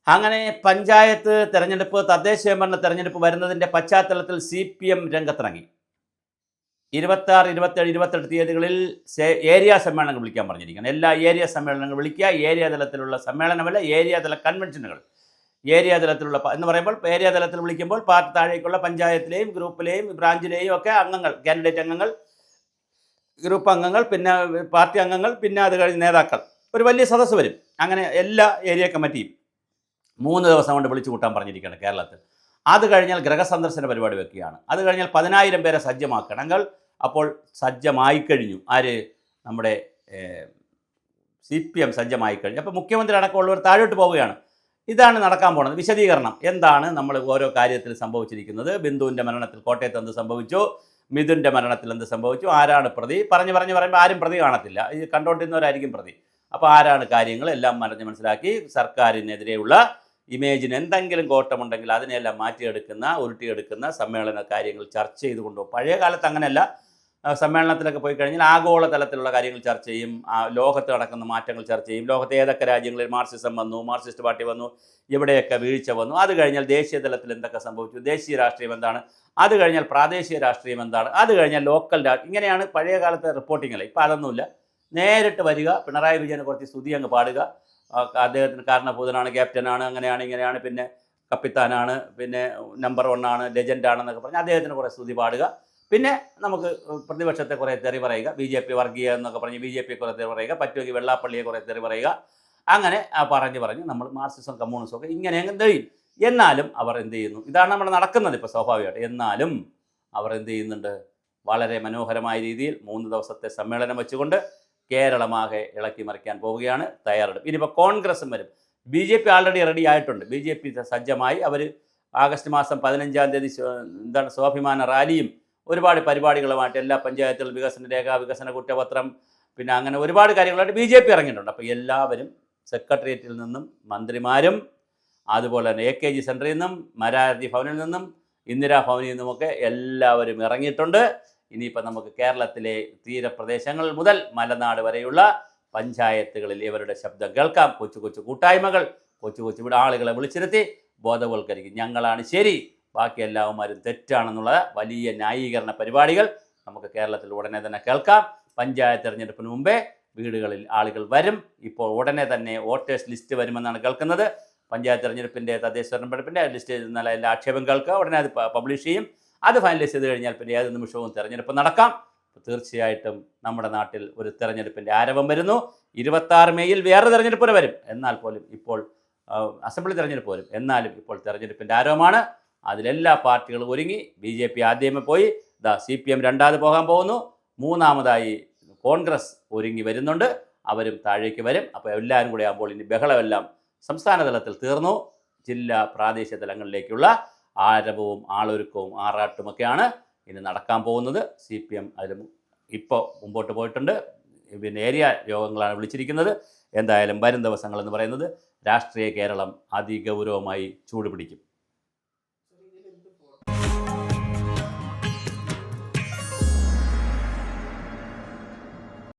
അങ്ങനെ പഞ്ചായത്ത് തെരഞ്ഞെടുപ്പ്, തദ്ദേശ സ്വയംഭരണ തെരഞ്ഞെടുപ്പ് വരുന്നതിൻ്റെ പശ്ചാത്തലത്തിൽ CPM രംഗത്തിറങ്ങി. 26, 27, 28 തീയതികളിൽ ഏരിയ സമ്മേളനങ്ങൾ വിളിക്കാൻ പറഞ്ഞിരിക്കുകയാണ്. എല്ലാ ഏരിയ സമ്മേളനങ്ങൾ വിളിക്കുക. ഏരിയ തലത്തിലുള്ള സമ്മേളനമല്ല, ഏരിയ തല കൺവെൻഷനുകൾ. ഏരിയ തലത്തിലുള്ള എന്ന് പറയുമ്പോൾ ഏരിയ തലത്തിൽ വിളിക്കുമ്പോൾ പാർട്ടി താഴേക്കുള്ള പഞ്ചായത്തിലെയും ഗ്രൂപ്പിലെയും ബ്രാഞ്ചിലെയും ഒക്കെ അംഗങ്ങൾ, കാൻഡിഡേറ്റ് അംഗങ്ങൾ, ഗ്രൂപ്പ് അംഗങ്ങൾ, പിന്നെ പാർട്ടി അംഗങ്ങൾ, പിന്നെ അത് കഴിഞ്ഞ് നേതാക്കൾ, ഒരു വലിയ സദസ്സ് വരും. അങ്ങനെ എല്ലാ ഏരിയ കമ്മിറ്റിയും 3 ദിവസം കൊണ്ട് വിളിച്ചു കൂട്ടാൻ പറഞ്ഞിരിക്കുകയാണ് കേരളത്തിൽ. അത് കഴിഞ്ഞാൽ ഗൃഹസന്ദർശന പരിപാടി വെക്കുകയാണ്. അത് കഴിഞ്ഞാൽ 10,000 പേരെ സജ്ജമാക്കണമെങ്കിൽ അപ്പോൾ സജ്ജമായി കഴിഞ്ഞു. ആര്? നമ്മുടെ CPM സജ്ജമായി കഴിഞ്ഞു. അപ്പോൾ മുഖ്യമന്ത്രി അടക്കമുള്ളവർ താഴോട്ട് പോവുകയാണ്. ഇതാണ് നടക്കാൻ പോകുന്നത്. വിശദീകരണം എന്താണ് നമ്മൾ ഓരോ കാര്യത്തിൽ സംഭവിച്ചിരിക്കുന്നത്? ബിന്ദുവിൻ്റെ മരണത്തിൽ കോട്ടയത്ത് എന്ത് സംഭവിച്ചു? മിഥുൻ്റെ മരണത്തിൽ എന്ത് സംഭവിച്ചു? ആരാണ് പ്രതി? പറയുമ്പോൾ ആരും പ്രതി കാണത്തില്ല. ഇത് കണ്ടുകൊണ്ടിരുന്നവരായിരിക്കും പ്രതി. അപ്പോൾ ആരാണ് കാര്യങ്ങൾ എല്ലാം മനസ്സിലാക്കി സർക്കാരിനെതിരെയുള്ള ഇമേജിന് എന്തെങ്കിലും കോട്ടമുണ്ടെങ്കിൽ അതിനെല്ലാം മാറ്റിയെടുക്കുന്ന, ഉരുട്ടിയെടുക്കുന്ന സമ്മേളന കാര്യങ്ങൾ ചർച്ച ചെയ്ത് കൊണ്ടുപോകും. പഴയ കാലത്ത് അങ്ങനെയല്ല. സമ്മേളനത്തിലൊക്കെ പോയി കഴിഞ്ഞാൽ ആഗോള തലത്തിലുള്ള കാര്യങ്ങൾ ചർച്ച ചെയ്യും, ലോകത്ത് നടക്കുന്ന മാറ്റങ്ങൾ ചർച്ച ചെയ്യും. ലോകത്തെ ഏതൊക്കെ രാജ്യങ്ങളിൽ മാർക്സിസം വന്നു, മാർക്സിസ്റ്റ് പാർട്ടി വന്നു, എവിടെയൊക്കെ വീഴ്ച വന്നു, അത് കഴിഞ്ഞാൽ ദേശീയ തലത്തിൽ എന്തൊക്കെ സംഭവിച്ചു, ദേശീയ രാഷ്ട്രീയം എന്താണ്, അത് കഴിഞ്ഞാൽ പ്രാദേശിക രാഷ്ട്രീയം എന്താണ്, അത് കഴിഞ്ഞാൽ ലോക്കൽ ഇങ്ങനെയാണ് പഴയ കാലത്തെ റിപ്പോർട്ടിങ്ങിൽ. ഇപ്പം അതൊന്നുമില്ല. നേരിട്ട് വരിക, പിണറായി വിജയനെ കുറച്ച് സ്തുതി അങ്ങ് പാടുക, അദ്ദേഹത്തിന് കാരണഭൂതനാണ്, ക്യാപ്റ്റനാണ്, അങ്ങനെയാണ് ഇങ്ങനെയാണ്, പിന്നെ കപ്പിത്താനാണ്, പിന്നെ നമ്പർ 1 ആണ്, ലെജൻഡാണെന്നൊക്കെ പറഞ്ഞ് അദ്ദേഹത്തിന് കുറേ സ്തുതി പാടുക. പിന്നെ നമുക്ക് പ്രതിപക്ഷത്തെ കുറേ തെറി പറയുക, BJP വർഗീയ എന്നൊക്കെ പറഞ്ഞ് BJP കുറേ തെറി പറയുക, പറ്റുമെങ്കിൽ വെള്ളാപ്പള്ളിയെ കുറേ തെറി പറയുക. അങ്ങനെ പറഞ്ഞ് നമ്മൾ മാർക്സിസം കമ്മ്യൂണിസം ഒക്കെ ഇങ്ങനെ അങ്ങ് തെളിയും. എന്നാലും അവർ എന്ത് ചെയ്യുന്നു? ഇതാണ് നമ്മൾ നടക്കുന്നത് ഇപ്പോൾ സ്വാഭാവികമായിട്ട്. എന്നാലും അവർ എന്ത് ചെയ്യുന്നുണ്ട്? വളരെ മനോഹരമായ രീതിയിൽ 3 ദിവസത്തെ സമ്മേളനം വെച്ചുകൊണ്ട് കേരളമാകെ ഇളക്കി മറിക്കാൻ പോവുകയാണ്. തയ്യാറെടുപ്പ്. ഇനിയിപ്പോൾ കോൺഗ്രസും വരും. BJP ആൾറെഡി റെഡി ആയിട്ടുണ്ട്. BJP സജ്ജമായി. അവർ ആഗസ്റ്റ് മാസം 15-ാം തീയതി സ്വാഭിമാന റാലിയും ഒരുപാട് പരിപാടികളുമായിട്ട് എല്ലാ പഞ്ചായത്തുകളും വികസന രേഖ, വികസന കുറ്റപത്രം, പിന്നെ അങ്ങനെ ഒരുപാട് കാര്യങ്ങളായിട്ട് BJP ഇറങ്ങിയിട്ടുണ്ട്. അപ്പോൾ എല്ലാവരും സെക്രട്ടേറിയറ്റിൽ നിന്നും മന്ത്രിമാരും അതുപോലെ തന്നെ AKG സെൻറ്ററിൽ നിന്നും മരാർജി ഭവനിൽ നിന്നും ഇന്ദിരാ ഭവനിൽ നിന്നുമൊക്കെ എല്ലാവരും ഇറങ്ങിയിട്ടുണ്ട്. ഇനിയിപ്പോൾ നമുക്ക് കേരളത്തിലെ തീരപ്രദേശങ്ങൾ മുതൽ മലനാട് വരെയുള്ള പഞ്ചായത്തുകളിൽ ഇവരുടെ ശബ്ദം കേൾക്കാം. കൊച്ചു കൊച്ചു കൂട്ടായ്മകൾ, കൊച്ചു ഇവിടെ ആളുകളെ വിളിച്ചിരുത്തി ബോധവൽക്കരിക്കും. ഞങ്ങളാണ് ശരി, ബാക്കി എല്ലാവരും തെറ്റാണെന്നുള്ള വലിയ ന്യായീകരണ പരിപാടികൾ നമുക്ക് കേരളത്തിൽ ഉടനെ തന്നെ കേൾക്കാം. പഞ്ചായത്ത് തെരഞ്ഞെടുപ്പിന് മുമ്പേ വീടുകളിൽ ആളുകൾ വരും. ഇപ്പോൾ ഉടനെ തന്നെ വോട്ടേഴ്സ് ലിസ്റ്റ് വരുമെന്നാണ് കേൾക്കുന്നത്. പഞ്ചായത്ത് തെരഞ്ഞെടുപ്പിൻ്റെ, തദ്ദേശ തെരഞ്ഞെടുപ്പിൻ്റെ ലിസ്റ്റ് നല്ല എല്ലാ ആക്ഷേപം കേൾക്കുക. ഉടനെ അത് പബ്ലിഷ് ചെയ്യും. അത് ഫൈനലൈസ് ചെയ്ത് കഴിഞ്ഞാൽ പിന്നെ ഏത് നിമിഷവും തെരഞ്ഞെടുപ്പ് നടക്കാം. തീർച്ചയായിട്ടും നമ്മുടെ നാട്ടിൽ ഒരു തെരഞ്ഞെടുപ്പിൻ്റെ ആരവം വരുന്നു. 26 മെയ്യിൽ വേറെ തെരഞ്ഞെടുപ്പിന് വരും. എന്നാൽ പോലും ഇപ്പോൾ അസംബ്ലി തെരഞ്ഞെടുപ്പ് വരും. എന്നാലും ഇപ്പോൾ തെരഞ്ഞെടുപ്പിൻ്റെ ആരവമാണ്. അതിലെല്ലാ പാർട്ടികളും ഒരുങ്ങി. BJP ആദ്യമേ പോയി, CPM രണ്ടാമത് പോകാൻ പോകുന്നു. മൂന്നാമതായി കോൺഗ്രസ് ഒരുങ്ങി വരുന്നുണ്ട്. അവരും താഴേക്ക് വരും. അപ്പോൾ എല്ലാവരും കൂടെ ആകുമ്പോൾ ഇനി ബഹളമെല്ലാം സംസ്ഥാന തലത്തിൽ തീർന്നു. ജില്ലാ പ്രാദേശിക തലങ്ങളിലേക്കുള്ള ആരവവും ആളൊരുക്കവും ആറാട്ടുമൊക്കെയാണ് ഇനി നടക്കാൻ പോകുന്നത്. CPM അതിൽ ഇപ്പോൾ മുമ്പോട്ട് പോയിട്ടുണ്ട്. പിന്നെ ഏരിയ യോഗങ്ങളാണ് വിളിച്ചിരിക്കുന്നത്. എന്തായാലും വരും ദിവസങ്ങളെന്ന് പറയുന്നത് രാഷ്ട്രീയ കേരളം അതിഗൗരവമായി ചൂടുപിടിക്കും.